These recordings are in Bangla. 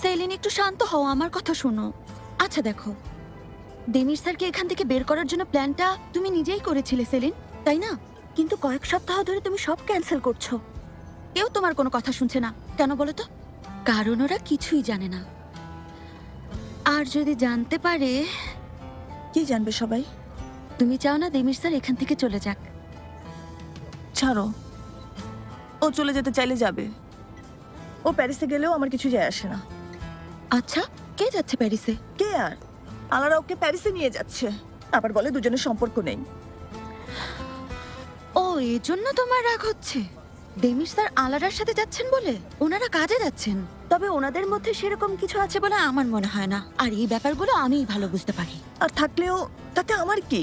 সেলিন, একটু শান্ত হও, আমার কথা শোনো। আচ্ছা দেখো, দেমির স্যারকে এখান থেকে বের করার জন্য প্ল্যানটা তুমি নিজেই করেছিলে সেলিন, তাই না? কিন্তু কয়েক সপ্তাহ ধরে তুমি সব ক্যান্সেল করছো। কেউ তোমার কোনো কথা শুনছে না, কেন বলো তো? কারণ ওরা কিছুই জানে না। আর যদি জানতে পারে। কি জানবে সবাই? তুমি চাও না দেমির স্যার এখান থেকে চলে যাক? ছাড়ো, ও চলে যেতে চাইলে যাবে। ও প্যারিসে গেলেও আমার কিছু যায় আসে না। আচ্ছা, কে যাচ্ছে প্যারিসে? কে আর? আলারা ওকে প্যারিসে নিয়ে যাচ্ছে, আবার বলে দুজনের সম্পর্ক নেই। ও, এজন্য তোমার রাগ হচ্ছে? দেমির স্যার আলারার সাথে যাচ্ছেন বলে? ওনারা কাজে যাচ্ছেন, তবে ওনাদের মধ্যে সেরকম কিছু আছে বলে আমার মনে হয় না। আর এই ব্যাপারগুলো আমিই ভালো বুঝতে পারি। আর থাকলেও তাতে আমার কি?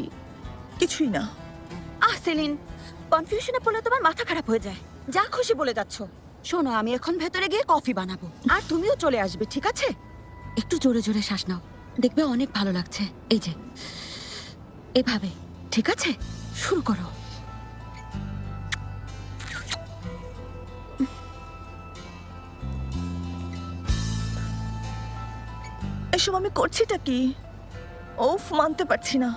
কিছুই না। সেলিন, কনফিউশনে পড়লে তোমার মাথা খারাপ হয়ে যায়। যা খুশি বলে যাচ্ছ। শোনো, আমি এখন ভেতরে গিয়ে কফি বানাবো, আর তুমিও চলে আসবে, ঠিক আছে? একটু জোরে জোরে শ্বাস নাও, দেখবে অনেক ভালো লাগছে। এই যে এভাবে, ঠিক আছে? শুরু করো। এসব আমি করছিটা কি? ওফ, মানতে পারছি না।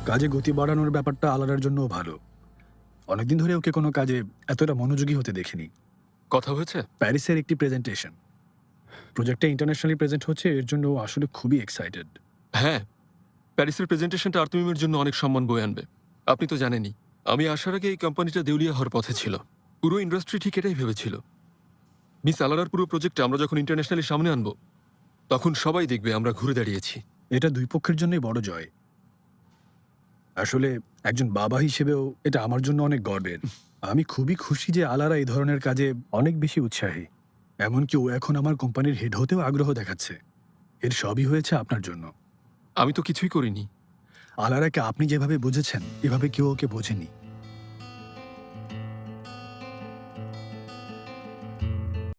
কাজে গতি বাড়ানোর ব্যাপারটা আলাদার জন্যও ভালো। অনেকদিন ধরে ওকে কোনো কাজে এতটা মনোযোগী হতে দেখিনি। কথা হয়েছে? প্যারিসের একটি প্রেজেন্টেশন, প্রজেক্টটা ইন্টারন্যাশনালি প্রেজেন্ট হচ্ছে, এর জন্য ও আসলে খুবই এক্সাইটেড। হ্যাঁ, প্যারিসের প্রেজেন্টেশনটা আর্তুমিমের জন্য অনেক সম্মান বয়ে আনবে। আপনি তো জানেনই, আমি আসার আগে এই কোম্পানিটা দেউলিয়া হওয়ার পথে ছিল। পুরো ইন্ডাস্ট্রি ঠিক এটাই ভেবেছিল। মিস আলারার পুরো প্রজেক্টটা আমরা যখন ইন্টারন্যাশনালি সামনে আনবো, তখন সবাই দেখবে আমরা ঘুরে দাঁড়িয়েছি। এটা দুই পক্ষের জন্যই বড় জয়। আসলে একজন বাবা হিসেবেও এটা আমার জন্য অনেক গর্বের। আমি খুবই খুশি যে আলারা এই ধরনের কাজে অনেক বেশি উৎসাহী। এমনকি ও এখন আমার কোম্পানির হেড হতেও আগ্রহ দেখাচ্ছে। এর সবই হয়েছে আপনার জন্য। আমি তো কিছুই করিনি। আলারাকে আপনি যেভাবে বুঝেছেন, এভাবে কেউ ওকে বোঝেনি।